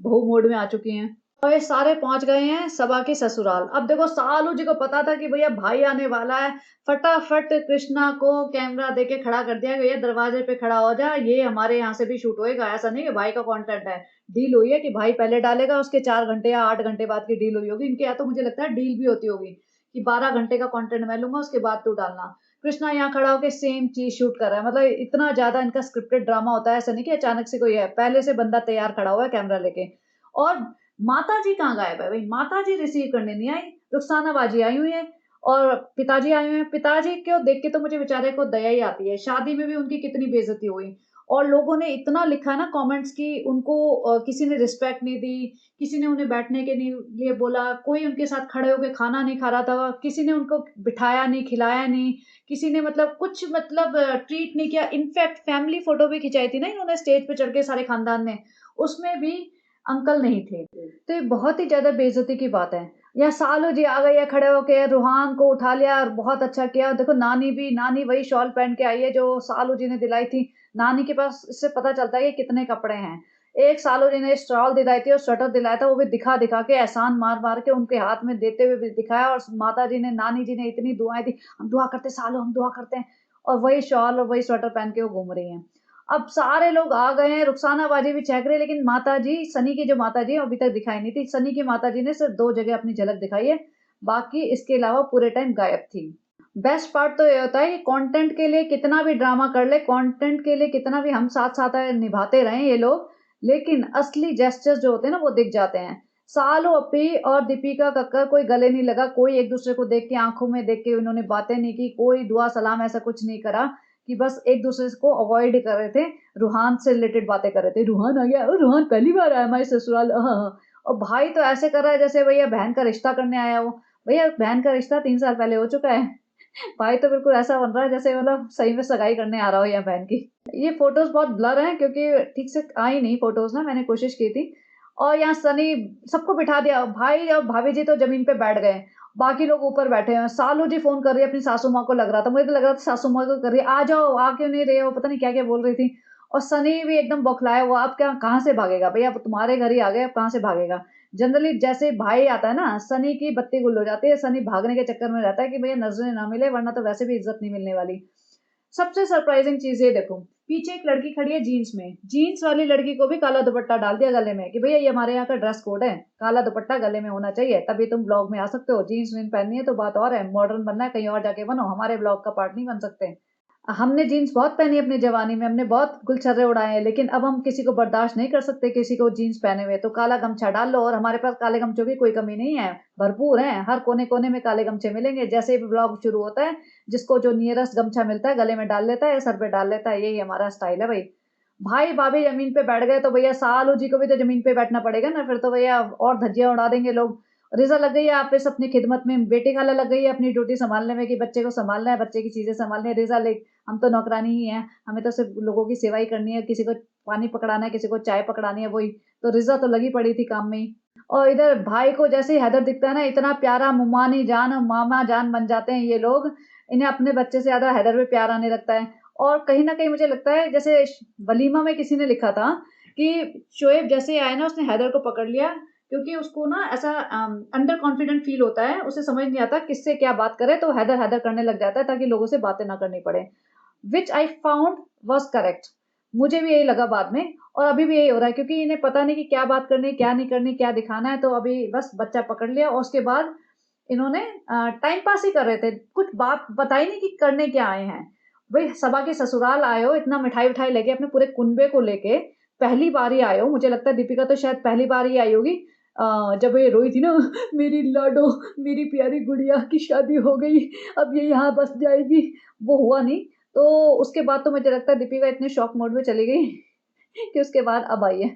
बहू मोड में आ चुकी हैं। और ये सारे पहुँच गए हैं सबा के ससुराल। अब देखो सालू जी को पता था कि भैया भाई आने वाला है, फटाफट कृष्णा को कैमरा देके खड़ा कर दिया, भैया दरवाजे पे खड़ा हो जा, ये हमारे यहाँ से भी शूट होएगा, ऐसा नहीं है भाई का कंटेंट है। डील हुई है कि भाई पहले डालेगा, उसके 4 घंटे या 8 घंटे बाद की डील हुई होगी। इनके यहाँ तो मुझे लगता है डील भी होती होगी कि 12 घंटे का कंटेंट मैं लूँगा, उसके बाद तू डालना। कृष्णा यहाँ खड़ा होके सेम चीज़ शूट कर रहा है, मतलब इतना ज़्यादा इनका स्क्रिप्टेड ड्रामा होता है, ऐसा नहीं कि अचानक से कोई है, पहले से बंदा तैयार खड़ा हुआ है कैमरा लेके। और माताजी कहाँ गायब है भई? माताजी रिसीव करने नहीं आई, रुखसाना बाजी आई हुई है और पिताजी आए हुए हैं। पिताजी को देख के तो मुझे बेचारे को दया ही आती है, शादी में भी उनकी कितनी बेइज़्ज़ती हुई और लोगों ने इतना लिखा ना कमेंट्स कि उनको किसी ने रिस्पेक्ट नहीं दी, किसी ने उन्हें बैठने के नहीं लिए बोला, कोई उनके साथ खड़े होके खाना नहीं खा रहा था, किसी ने उनको बिठाया नहीं, खिलाया नहीं, किसी ने मतलब कुछ मतलब ट्रीट नहीं किया। इनफैक्ट फैमिली फ़ोटो भी खिंचाई थी ना इन्होंने स्टेज पे चढ़ के सारे खानदान ने, उसमें भी अंकल नहीं थे। तो ये बहुत ही ज़्यादा बेइज़्ज़ती की बात है। या सालू जी आ गई है खड़े होके, रूहान को उठा लिया और बहुत अच्छा किया। देखो नानी वही शॉल पहन के आई है जो सालू जी ने दिलाई थी। नानी के पास इससे पता चलता है कि कितने कपड़े हैं। एक सालू जी ने स्टॉल दिलाई थी और स्वेटर दिलाया था, वो भी दिखा-दिखा के एहसान मार-मार के उनके हाथ में देते हुए भी दिखाया और माताजी ने नानी जी ने इतनी दुआएँ दी, हम दुआ करते सालू हम दुआ करते हैं और वही शॉल और वही स्वेटर पहन के वो घूम रही हैं। अब सारे लोग आ गए हैं, रुखसाना बाजी भी चहक रही है, लेकिन माताजी, सनी की जो माताजी है अभी तक दिखाई नहीं थी। सनी की माताजी ने सिर्फ 2 जगह अपनी झलक दिखाई है, बाकी इसके अलावा पूरे टाइम गायब थी। बेस्ट पार्ट तो ये होता है कि कंटेंट के लिए कितना भी ड्रामा कर ले, कंटेंट के लिए कितना भी हम साथ-साथ निभाते रहें ये लोग, लेकिन असली जेस्चर्स जो होते हैं ना वो दिख जाते हैं। सालू अपी और दीपिका कक्कर कोई गले नहीं लगा, कोई एक-दूसरे को देख के आँखों में देख के उन्होंने बातें नहीं की, कोई दुआ सलाम ऐसा कुछ नहीं करा कि बस एक-दूसरे को अवॉइड कर रहे थे, रूहान से रिलेटेड बातें कर रहे थे। रूहान आ गया, रूहान पहली बार आया हमारे ससुराल, और भाई तो ऐसे कर रहा है जैसे भैया बहन का रिश्ता करने आया हो। भैया बहन का रिश्ता 3 साल पहले हो चुका है। भाई तो बिल्कुल ऐसा बन रहा है जैसे मतलब सही में सगाई करने आ रहा हो या बहन की। ये फ़ोटोज़ बहुत ब्लर हैं क्योंकि ठीक से आई नहीं फ़ोटोज़ ना, मैंने कोशिश की थी। और यहाँ सनी सबको बिठा दिया, भाई और भाभी जी तो ज़मीन पे बैठ गए, बाकी लोग ऊपर बैठे हैं। सालू जी फ़ोन कर रही है अपनी सासू माँ को, लग रहा था मुझे तो लग रहा था सासू माँ को कर रही है, "आ जाओ, आ क्यों नहीं रहे हो?" पता नहीं क्या-क्या बोल रही थी। और सनी भी एकदम बौखलाया हुआ, अब क्या कहाँ से भागेगा भैया, अब तुम्हारे घर ही आ गए, अब कहाँ से भागेगा? जनरली जैसे भाई आता है ना, सनी की बत्ती गुल हो जाती है, सनी भागने के चक्कर में रहता है कि भैया नज़रें ना मिले वरना तो वैसे भी इज़्ज़त नहीं मिलने वाली। सबसे सरप्राइज़िंग चीज़ ये देखो, पीछे एक लड़की खड़ी है जीन्स में, जीन्स वाली लड़की को भी काला दुपट्टा डाल दिया गले में कि भैया ये हमारे यहाँ का ड्रेस कोड है, काला दुपट्टा गले में होना चाहिए, तभी तुम ब्लॉग में आ सकते हो। जीन्स-वीन्स पहननी है तो बात और है, मॉडर्न बनना है कहीं और जाके बनो, हमारे ब्लॉग का पार्ट नहीं बन सकते। हमने जीन्स बहुत पहनी अपनी जवानी में, हमने बहुत गुलछर्रे उड़ाए हैं, लेकिन अब हम किसी को बर्दाश्त नहीं कर सकते किसी को जीन्स पहने हुए, तो काला गमछा डाल लो और हमारे पास काले गमछों की कोई कमी नहीं है, भरपूर हैं, हर कोने-कोने में काले गमछे मिलेंगे। जैसे ही व्लॉग शुरू होता है, जिसको जो नियरेस्ट गमछा मिलता है, गले में डाल लेता है या सर पे डाल लेता है, यही हमारा स्टाइल है भई। भाई-भाभी ज़मीन पे बैठ गए, तो भैया सालू जी को भी तो ज़मीन पे बैठना पड़ेगा ना, फिर तो भैया और धज्जियाँ उड़ा देंगे लोग। रिज़ा लग गई है आप इस अपनी खिदमत में, बेटी खाला लग गई है अपनी ड्यूटी सँभालने में कि बच्चे को सँभालना है, बच्चे की चीज़ें सँभालनी है। रिज़ा ले हम तो नौकरानी ही हैं, हमें तो सिर्फ़ लोगों की सेवा ही करनी है, किसी को पानी पकड़ाना है, किसी को चाय पकड़ानी है, वही। तो रिज़ा तो लगी पड़ी थी काम में ही। और इधर भाई को जैसे ही हैदर दिखता है ना, इतना प्यारा मुमानी जान और मामा जान बन जाते हैं ये लोग, इन्हें अपने बच्चे से ज़्यादा हैदर पे प्यार आने लगता है। और कहीं न कहीं मुझे लगता है जैसे वलीमा में किसी ने लिखा था कि शोएब जैसे ही आया ना, उसने हैदर को पकड़ लिया क्योंकि उसको ना ऐसा अंडर कॉन्फिडेंट फ़ील होता है, उसे समझ नहीं आता किससे क्या बात करे, तो हैदर, हैदर करने लग जाता है ताकि लोगों से बातें ना करनी पड़े। Which I found was correct. मुझे भी यही लगा बाद में और अभी भी यही हो रहा है क्योंकि इन्हें पता नहीं कि क्या बात करनी है, क्या नहीं करनी, क्या दिखाना है, तो अभी बस बच्चा पकड़ लिया और उसके बाद इन्होंने टाइम पास ही कर रहे थे। कुछ बात बता ही नहीं कि करने क्या आए हैं। भई सबा के ससुराल आए हो, इतना मिठाई-विठाई लेके अपने पूरे कुनबे को लेके, पहली बार ही आए हो। मुझे लगता है दीपिका तो शायद पहली बार ही आई होगी। जब ये रोई थी ना, मेरी लाडो, मेरी प्यारी गुड़िया की शादी हो गई, अब ये यहाँ बस जाएगी, वो हुआ नहीं। तो उसके बाद तो मुझे लगता है दीपिका इतने शॉक मोड में चली गई कि उसके बाद अब आई है।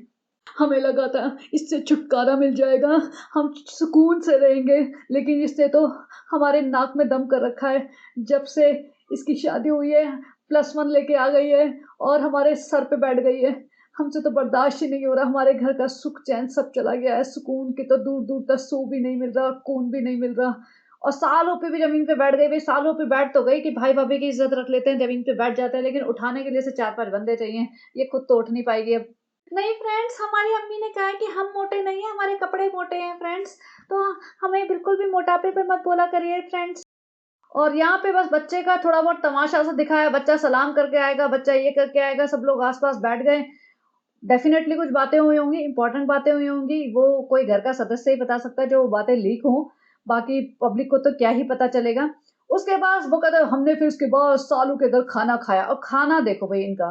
हमें लगा था इससे छुटकारा मिल जाएगा, हम सुकून से रहेंगे, लेकिन इसने तो हमारे नाक में दम कर रखा है। जब से इसकी शादी हुई है, +1 लेके आ गई है और हमारे सर पे बैठ गई है। हमसे तो बर्दाश्त ही नहीं हो रहा, हमारे घर का सुख चैन सब चला गया है, सुकून की तो दूर-दूर तक सू भी नहीं मिल रहा, खून भी नहीं मिल रहा। और सालों पे भी ज़मीन पे बैठ गई, भई सालों पे बैठ तो गई कि भाई-भाभी की इज़्ज़त रख लेते हैं, ज़मीन पे बैठ जाते हैं, लेकिन उठाने के लिए इसे 4-5 बंदे चाहिए। ये खुद तो उठ नहीं पाएगी अब। नहीं फ्रेंड्स, हमारी अम्मी ने कहा है कि हम मोटे नहीं हैं, हमारे कपड़े मोटे हैं फ्रेंड्स, तो हमें बिल्कुल भी मोटापे पे मत बोला करिए फ्रेंड्स। और यहाँ पे बस बच्चे का थोड़ा बहुत तमाशा सा दिखाया, बच्चा सलाम करके आएगा, बच्चा ये करके आएगा, सब लोग आस-पास बैठ गए। डेफ़िनेटली कुछ बातें हुई होंगी, इम्पोर्टेंट बातें हुई होंगी, वो कोई घर का सदस्य ही बता सकता है जो बातें लीक हों, बाकी पब्लिक को तो क्या ही पता चलेगा। उसके बाद वो कहता है हमने फिर उसके बाद सालू के घर खाना खाया और खाना देखो भई इनका।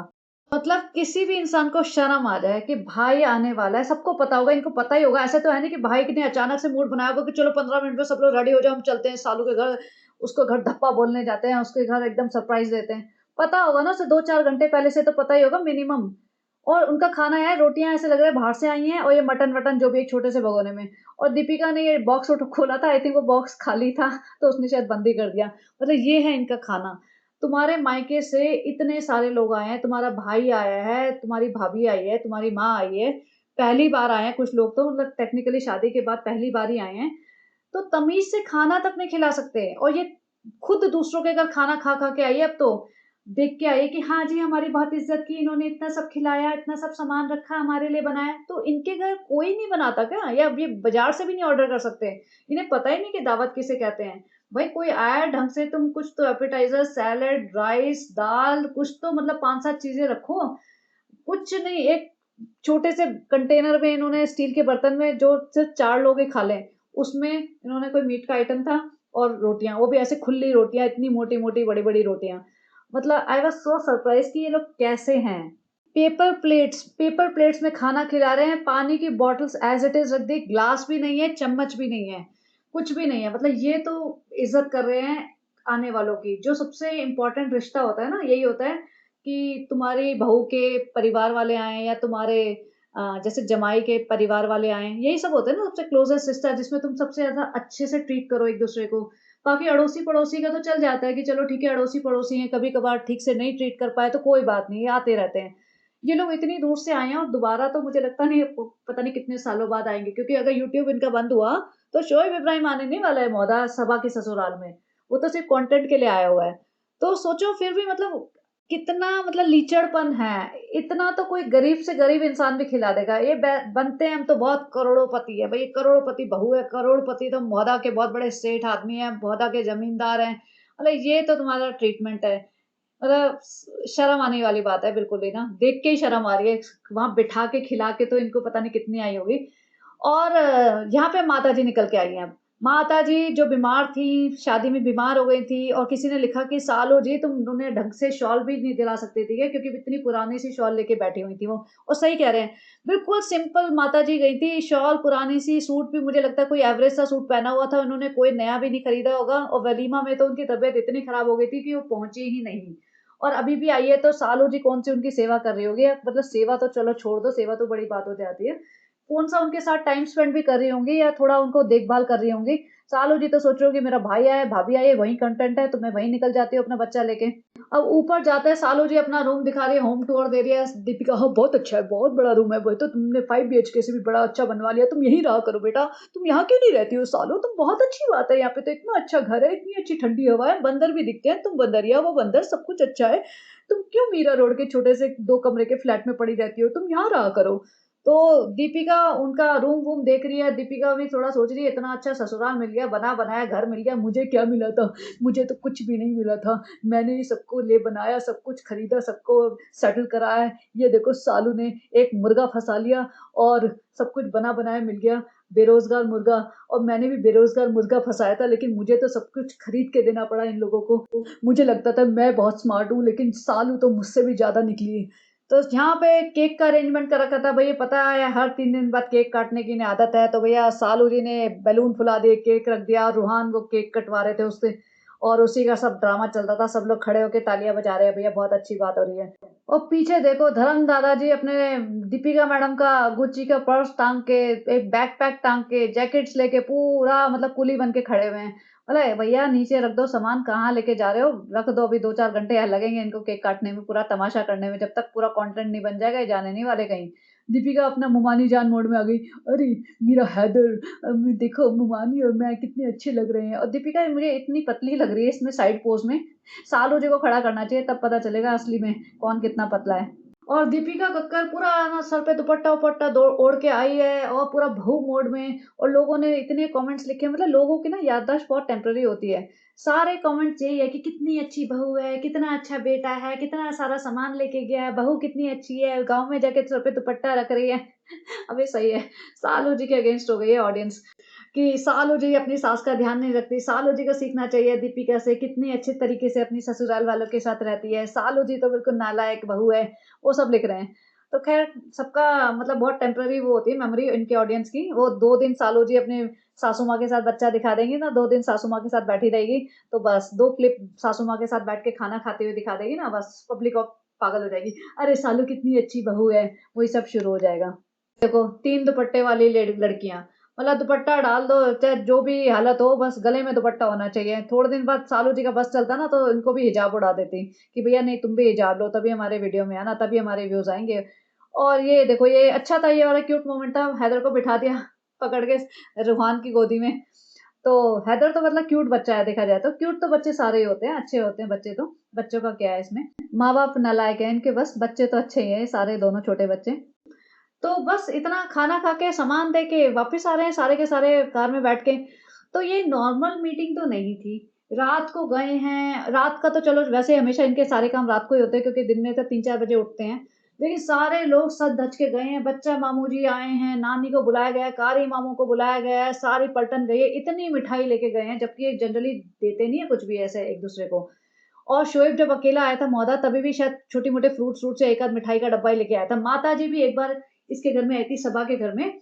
मतलब किसी भी इंसान को शर्म आ जाए कि भाई आने वाला है, सबको पता होगा, इनको पता ही होगा। ऐसा तो है नहीं कि भाई ने अचानक से मूड बनाया होगा कि चलो 15 मिनट में सब लोग रेडी हो जाओ, हम चलते हैं सालू के घर, उसको घर धप्पा बोलने जाते हैं, उसके घर एकदम सरप्राइज़ देते हैं। पता होगा ना उसे 2-4 घंटे पहले से तो पता ही होगा मिनिमम। और उनका खाना है, रोटियाँ ऐसे लग रहा है बाहर से आई हैं और ये मटन-वटन जो भी एक छोटे से भगोने में। और दीपिका ने ये बॉक्स खोला था, आई थिंक वो बॉक्स खाली था, तो उसने शायद बंद ही कर दिया। मतलब ये है इनका खाना। तुम्हारे मायके से इतने सारे लोग आए हैं, तुम्हारा भाई आया है, तुम्हारी भाभी आई है, तुम्हारी माँ आई है, पहली बार आए हैं कुछ लोग तो मतलब टेक्निकली शादी के बाद पहली बार ही आए हैं, तो तमीज़ से खाना तक नहीं खिला सकते और ये खुद दूसरों के घर खाना खा-खा के आई है अब तो। देख के आई है कि हाँ जी, हमारी बहुत इज़्ज़त की, इन्होंने इतना सब खिलाया, इतना सब सामान रखा, हमारे लिए बनाया, तो इनके घर कोई नहीं बनाता क्या? या ये बाज़ार से भी नहीं ऑर्डर कर सकते? इन्हें पता ही नहीं कि दावत किसे कहते हैं। भाई कोई आया ढंग से तुम कुछ तो एपेटाइज़र, सैलेड, राइस, दाल कुछ तो मतलब 5-7 चीज़ें रखो। कुछ नहीं, एक छोटे से कंटेनर में इन्होंने स्टील के बर्तन में जो सिर्फ़ 4 लोग ही खा लें, उसमें इन्होंने कोई मीट का आइटम था और रोटियाँ, वो भी ऐसे खुली रोटियाँ, इतनी मोटी-मोटी, बड़ी-बड़ी रोटियाँ। मतलब आई वाज़ सो सरप्राइज़्ड कि ये लोग कैसे हैं? पेपर प्लेट्स में खाना खिला रहे हैं, पानी की बॉटल्स एज़ इट इज़ रख दी, ग्लास भी नहीं है, चम्मच भी नहीं है, कुछ भी नहीं है। मतलब ये तो इज़्ज़त कर रहे हैं आने वालों की। जो सबसे इम्पोर्टेंट रिश्ता होता है ना, यही होता है कि तुम्हारी बहू के परिवार वाले आएँ या तुम्हारे जैसे जमाई के परिवार वाले आएँ, यही सब होता है ना सबसे क्लोज़ेस्ट रिश्ता जिसमें तुम सबसे ज़्यादा अच्छे से ट्रीट करो एक-दूसरे को। बाकी अड़ोसी-पड़ोसी का तो चल जाता है कि चलो ठीक है, अड़ोसी-पड़ोसी हैं, कभी-कभार ठीक से नहीं ट्रीट कर पाए तो कोई बात नहीं, ये आते रहते हैं। ये लोग इतनी दूर से आए हैं और दोबारा तो मुझे लगता नहीं पता नहीं कितने सालों बाद आएँगे, क्योंकि अगर यूट्यूब इनका बंद हुआ, तो शोएब इब्राहिम आने नहीं वाला है मौदा सबा के ससुराल में। वो तो सिर्फ़ कंटेंट के लिए आया हुआ है। तो सोचो फिर भी मतलब कितना मतलब लीचड़पन है, इतना तो कोई गरीब से गरीब इंसान भी खिला देगा। ये ब बनते हैं हम तो बहुत करोड़ोंपति है, भई करोड़पति बहू है, करोड़पति तो मौदा के बहुत बड़े सेठ आदमी हैं, मौदा के ज़मींदार हैं। मतलब ये तो तुम्हारा ट्रीटमेंट है। मतलब शर्म आने वाली बात है बिल्कुल भी ना, देख के ही शर्म आ रही है। वहाँ बिठा के खिला के तो इनको पता नहीं कितनी आई होगी। और यहाँ पे माताजी निकल के आई हैं अब। माताजी जो बीमार थी, शादी में बीमार हो गई थी और किसी ने लिखा कि सालो जी तुम उन्हें ढंग से शॉल भी नहीं दिला सकती थी क्योंकि इतनी पुरानी सी शॉल लेके बैठी हुई थी वो। और सही कह रहे हैं, बिल्कुल सिंपल माताजी गई थी, शॉल पुरानी सी, सूट भी मुझे लगता है कोई एवरेज सा सूट पहना हुआ था, उन्होंने कोई नया भी नहीं खरीदा होगा और वलीमा में तो उनकी तबीयत इतनी खराब हो गई थी कि वो पहुँची ही नहीं। और अभी भी आई है तो सालो जी कौन-सी उनकी सेवा कर रही होगी, मतलब सेवा तो चलो छोड़ दो, सेवा तो बड़ी बात हो जाती है। कौन-सा उनके साथ टाइम स्पेंड भी कर रही होंगी या थोड़ा उनको देखभाल कर रही होंगी। सालू जी तो सोच रहे होंगे मेरा भाई आया है, भाभी आई है, वही कंटेंट है तो मैं वहीं निकल जाती हूँ अपना बच्चा लेके। अब ऊपर जाते हैं सालू जी अपना रूम दिखा रही है, होम टूर दे रही है। दीपिका हाँ, बहुत अच्छा है, बहुत बड़ा रूम है, वही तो तुमने 5 बीएचके से भी बड़ा अच्छा बनवा लिया, तुम यहीं रहा करो बेटा, तुम यहाँ क्यों नहीं रहती हो सालो? तुम बहुत अच्छी बात है, यहाँ पे तो इतना अच्छा घर है, इतनी अच्छी ठंडी हवा है, बंदर भी दिखते हैं, तुम बंदरिया वो बंदर, सब कुछ अच्छा है। तुम क्यों मीरा रोड के छोटे से 2 कमरे के फ्लैट में पड़ी रहती हो? तुम यहाँ रहा करो। तो दीपिका उनका रूम-वूम देख रही है, दीपिका भी थोड़ा सोच रही है इतना अच्छा ससुराल मिल गया, बना-बनाया घर मिल गया, मुझे क्या मिला था? मुझे तो कुछ भी नहीं मिला था। मैंने ही सबको ले बनाया, सब कुछ खरीदा, सबको सेटल कराया है। ये देखो सालू ने एक मुर्गा फँसा लिया और सब कुछ बना-बनाया मिल गया, बेरोज़गार मुर्गा। और मैंने भी बेरोज़गार मुर्गा फँसाया था, लेकिन मुझे तो सब कुछ खरीद के देना पड़ा इन लोगों को। मुझे लगता था मैं बहुत स्मार्ट हूँ, लेकिन सालू तो मुझसे भी ज़्यादा निकली। तो यहाँ पे केक का अरेंजमेंट कर रखा था, भई पता है हर 3 दिन बाद केक काटने की इन्हें आदत है, तो भैया सालू जी ने बैलून फुला दिए, केक रख दिया, रूहान वो केक कटवा रहे थे उससे और उसी का सब ड्रामा चल रहा था, सब लोग खड़े होके तालियाँ बजा रहे हैं, भैया बहुत अच्छी बात हो रही है। और पीछे देखो धर्म दादाजी अपने दीपिका मैडम का गुच्ची का पर्स टाँग के, एक बैकपैक टाँग के, जैकेट्स लेके पूरा मतलब कूली बन के खड़े हुए हैं। बोले भैया नीचे रख दो सामान, कहाँ लेके जा रहे हो? रख दो, अभी 2-4 घंटे यहाँ लगेंगे इनको केक काटने में, पूरा तमाशा करने में, जब तक पूरा कंटेंट नहीं बन जाएगा ये जाने नहीं वाले कहीं। दीपिका अपना मुमानी जान मोड में आ गई, अरे! मेरा हैदर देखो मुमानी और मैं कितने अच्छे लग रहे हैं और दीपिका मुझे इतनी पतली लग रही है इसमें साइड पोज़ में, सालू जी को खड़ा करना चाहिए तब पता चलेगा असली में कौन कितना पतला है। और दीपिका कक्कर पूरा ना सर पे दुपट्टा-वुपट्टा दो ओढ़ के आई है और पूरा बहू मोड में और लोगों ने इतने कमेंट्स लिखे, मतलब लोगों की ना याददाश्त बहुत टेम्परेरी होती है। सारे कमेंट्स यही है कि कितनी अच्छी बहू है, कितना अच्छा बेटा है, कितना सारा सामान लेके गया है, बहू कितनी अच्छी है, गाँव में जाके सर पे दुपट्टा रख रही है। अबे सही है, सालू जी के अगेंस्ट हो गई है ऑडियंस कि सालू जी अपनी सास का ध्यान नहीं रखती, सालू जी को सीखना चाहिए दीपिका से, कितनी अच्छे तरीके से अपनी ससुराल वालों के साथ रहती है, सालू जी तो बिल्कुल नालायक बहू है, वो सब लिख रहे हैं। तो ख़ैर सबका मतलब बहुत टेम्परेरी वो होती है मेमोरी इनके ऑडियंस की, वो 2 दिन सालू जी अपने सासू माँ के साथ बच्चा दिखा देंगी ना, 2 दिन सासू माँ के साथ बैठी रहेगी, तो बस 2 क्लिप सासू माँ के साथ बैठ के खाना खाते हुए दिखा देगी ना, बस पब्लिक और पागल हो जाएगी। अरे सालू कितनी अच्छी बहू है, वही सब शुरू हो जाएगा। देखो 3 दुपट्टे वाली लड़कियाँ, मतलब दुपट्टा डाल दो, चाहे जो भी हालत हो, बस गले में दुपट्टा होना चाहिए। थोड़े दिन बाद सालू जी का बस चलता ना, तो इनको भी हिजाब उड़ा देती कि भैया नहीं तुम भी हिजाब लो, तभी हमारे वीडियो में आना, तभी हमारे व्यूज़ आएँगे। और ये देखो ये अच्छा था, ये वाला क्यूट मोमेंट था, हैदर को बिठा दिया पकड़ के रूहान की गोदी में। तो हैदर तो मतलब क्यूट बच्चा है देखा जाए तो, क्यूट तो बच्चे सारे ही होते हैं, अच्छे होते हैं बच्चे तो, बच्चों का क्या है इसमें। माँ-बाप नालायक हैं इनके, बस बच्चे तो अच्छे ही हैं, सारे दोनों छोटे बच्चे। तो बस इतना खाना खा के, सामान दे के वापस आ रहे हैं सारे के सारे कार में बैठ के। तो ये नॉर्मल मीटिंग तो नहीं थी। रात को गए हैं, रात का तो चलो वैसे हमेशा इनके सारे काम रात को ही होते हैं क्योंकि दिन में तो 3-4 बजे उठते हैं। लेकिन सारे लोग सज धज के गए हैं, बच्चा मामू जी आए हैं, नानी को बुलाया गया है, कारी मामू को बुलाया गया है, सारी पलटन गई है, इतनी मिठाई लेके गए हैं, जबकि ये जनरली देते नहीं है कुछ भी ऐसे एक दूसरे को। और शोएब जब अकेला आया था मौदा, तभी भी शायद छोटी-मोटे फ्रूट से एक आध मिठाई का डब्बा ही लेके आया था। माताजी भी एक बार इसके घर में आई थी, सबा के घर में,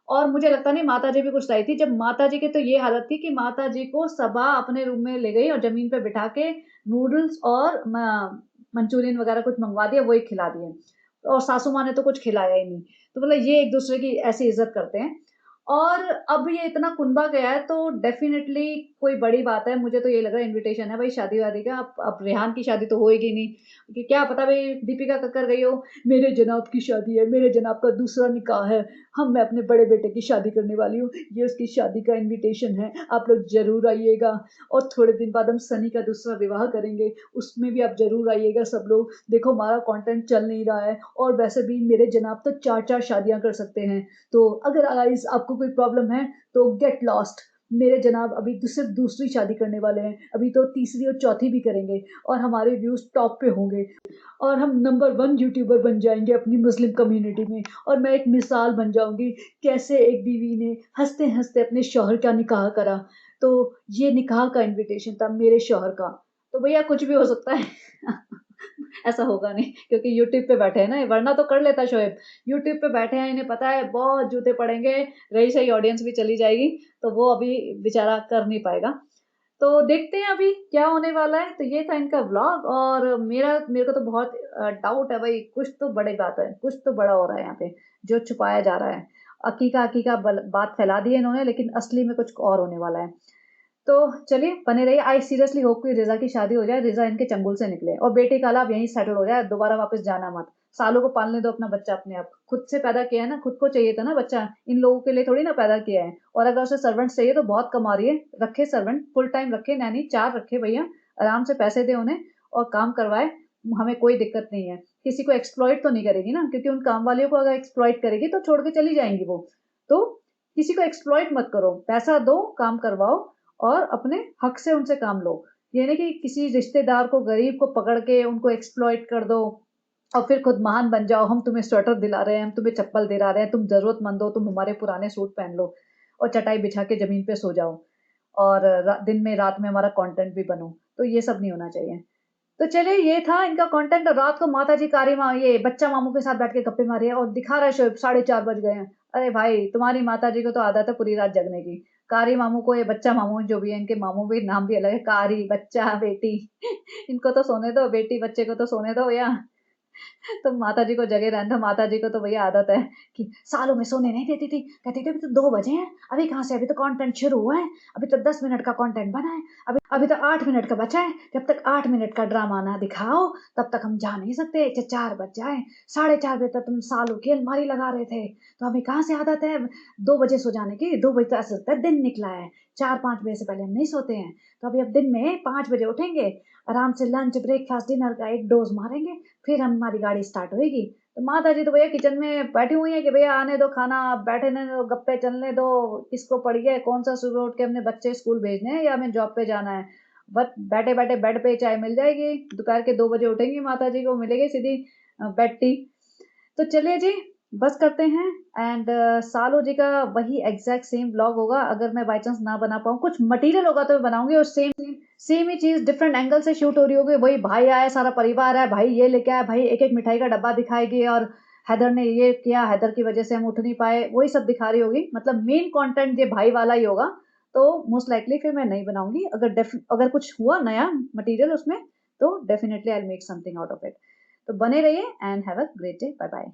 और मुझे लगता नहीं माताजी भी कुछ लाई थी। जब माताजी की तो ये हालत थी कि माताजी को सबा अपने रूम में ले गई और ज़मीन पे बिठा के नूडल्स और मंचूरियन वगैरह कुछ मँगवा दिया, वही खिला दिए। और सासू माँ ने तो कुछ खिलाया ही नहीं। तो मतलब ये एक-दूसरे की ऐसी इज़्ज़त करते हैं। और अब ये इतना कुनबा गया है, तो डेफ़िनेटली कोई बड़ी बात है। मुझे तो ये लग रहा है इन्विटेशन है भई शादी-वादी का। अब रेहान की शादी तो होएगी नहीं, कि क्या पता भई दीपिका कक्कर गई हो, मेरे जनाब की शादी है, मेरे जनाब का दूसरा निकाह है, मैं अपने बड़े बेटे की शादी करने वाली हूँ, ये उसकी शादी का इन्विटेशन है, आप लोग ज़रूर आइएगा। और थोड़े दिन बाद हम सनी का दूसरा विवाह करेंगे, उसमें भी आप ज़रूर आइएगा सब लोग। देखो हमारा कंटेंट चल नहीं रहा है, और वैसे भी मेरे जनाब तो 4-4 शादियाँ कर सकते हैं। तो अगर गाइस आपको कोई प्रॉब्लम है तो गेट लॉस्ट। मेरे जनाब अभी सिर्फ दूसरी शादी करने वाले हैं, अभी तो तीसरी और चौथी भी करेंगे, और हमारे व्यूज टॉप पे होंगे, और हम नंबर 1 यूट्यूबर बन जाएंगे अपनी मुस्लिम कम्युनिटी में, और मैं एक मिसाल बन जाऊंगी कैसे एक बीवी ने हंसते हंसते अपने शौहर का निकाह करा। तो ये निकाह का इनविटेशन था मेरे शौहर का। तो भैया कुछ भी हो सकता है। ऐसा होगा नहीं, क्योंकि यूट्यूब पे बैठे हैं ना, वरना तो कर लेता शोएब। यूट्यूब पे बैठे हैं, इन्हें पता है बहुत जूते पड़ेंगे, रही सही ऑडियंस भी चली जाएगी, तो वो अभी बेचारा कर नहीं पाएगा। तो देखते हैं अभी क्या होने वाला है। तो ये था इनका व्लॉग, और मेरे को तो बहुत डाउट है भाई, कुछ तो बड़ी बात है, कुछ तो बड़ा हो रहा है यहाँ पे, जो छुपाया जा रहा है। अकीका अकीका बात फैला दी है इन्होंने, लेकिन असली में कुछ और होने वाला है। तो चलिए बने रहिए। आई सीरियसली होप कि रिज़ा की शादी हो जाए, रिज़ा इनके चंगुल से निकले, और बेटी का अब यहीं सेटल हो जाए, दोबारा वापस जाना मत। सालों को पालने दो अपना बच्चा अपने आप। खुद से पैदा किया है ना, खुद को चाहिए था ना बच्चा, इन लोगों के लिए थोड़ी ना पैदा किया है। और अगर उसे सर्वेंट्स चाहिए तो बहुत कमा रही है, रखे सर्वेंट, फुल टाइम रखे, नैनी 4 रखे भैया, आराम से पैसे दें उन्हें और काम करवाए, हमें कोई दिक्कत नहीं है। किसी को एक्सप्लॉइट तो नहीं करेगी ना, क्योंकि उन काम वालियों को अगर एक्सप्लॉइट करेगी तो छोड़ के चली जाएँगी वो। तो किसी को एक्सप्लॉइट मत करो, पैसा दो, काम करवाओ, और अपने हक से उनसे काम लो। ये नहीं कि किसी रिश्तेदार को, गरीब को पकड़ के उनको एक्सप्लॉइट कर दो और फिर खुद महान बन जाओ। हम तुम्हें स्वेटर दिला रहे हैं, हम तुम्हें चप्पल दिला रहे हैं, तुम ज़रूरतमंद हो, तुम हमारे पुराने सूट पहन लो और चटाई बिछा के ज़मीन पे सो जाओ, और दिन में रात में हमारा कंटेंट भी बनो। तो ये सब नहीं होना चाहिए। तो चलिए ये था इनका कंटेंट। रात को माताजी कारी माँ ये बच्चा मामू के साथ बैठ के गप्पे मारी है, और दिखा रहा है शोएब 4:30 बज गए हैं। अरे भाई तुम्हारी माताजी को तो आदत है पूरी रात जगने की। कारी मामू को, ये बच्चा मामू जो भी है, इनके मामू भी नाम भी अलग है, कारी बच्चा बेटी। इनको तो सोने दो, बेटी बच्चे को तो सोने दो या। तो माताजी को जगे रहने दो। माताजी को तो भैया आदत है कि सालों में सोने नहीं देती थी, कहती थी अभी तो 2 बजे हैं, अभी कहाँ से, अभी तो कंटेंट शुरू हुआ है, अभी तो 10 मिनट का कंटेंट बना है, अभी तो 8 मिनट का बचा है, जब तक 8 मिनट का ड्रामा ना दिखाओ तब तक हम जा नहीं सकते। 4 बज जाए, 4:30 बजे तक तुम सालों की अलमारी लगा रहे थे, तो हमें कहाँ से आदत है 2 बजे सो जाने की। 2 बजे तो ऐसा लगता है दिन निकला है, 4-5 बजे से पहले हम नहीं सोते हैं। तो अभी अब दिन में 5 बजे उठेंगे, आराम से लंच ब्रेकफास्ट डिनर का एक डोज मारेंगे, फिर हमारी गाड़ी स्टार्ट होएगी। तो माताजी तो भैया किचन में बैठी हुई हैं कि भैया आने दो, खाना बैठने दो, गप्पे चलने दो, किसको पड़ी है, कौन सा सुबह उठ के हमने बच्चे स्कूल भेजने हैं या हमें जॉब पे जाना है। बस बैठे बैठे बेड पे चाय मिल जाएगी, दोपहर के 2 बजे उठेंगी माताजी को मिलेगी सीधी बेड टी। तो चलिए जी, बस करते हैं। एंड सालो जी का वही एग्जैक्ट सेम ब्लॉग होगा, अगर मैं बाई चांस ना बना पाऊँ, कुछ मटेरियल होगा तो मैं बनाऊंगी, और सेम सेम ही चीज़ डिफरेंट एंगल से शूट हो रही होगी। वही भाई आया, सारा परिवार है, भाई ये लेके आया, भाई एक एक मिठाई का डब्बा दिखाएगी, और हैदर ने ये किया, हैदर की वजह से हम उठ नहीं पाए, वही सब दिखा रही होगी। मतलब मेन कंटेंट ये भाई वाला ही होगा। तो मोस्ट लाइकली फिर मैं नहीं बनाऊंगी। अगर कुछ हुआ नया मटेरियल उसमें, तो definitely I will make something out of it. तो बने रहिए and have a great day. Bye bye.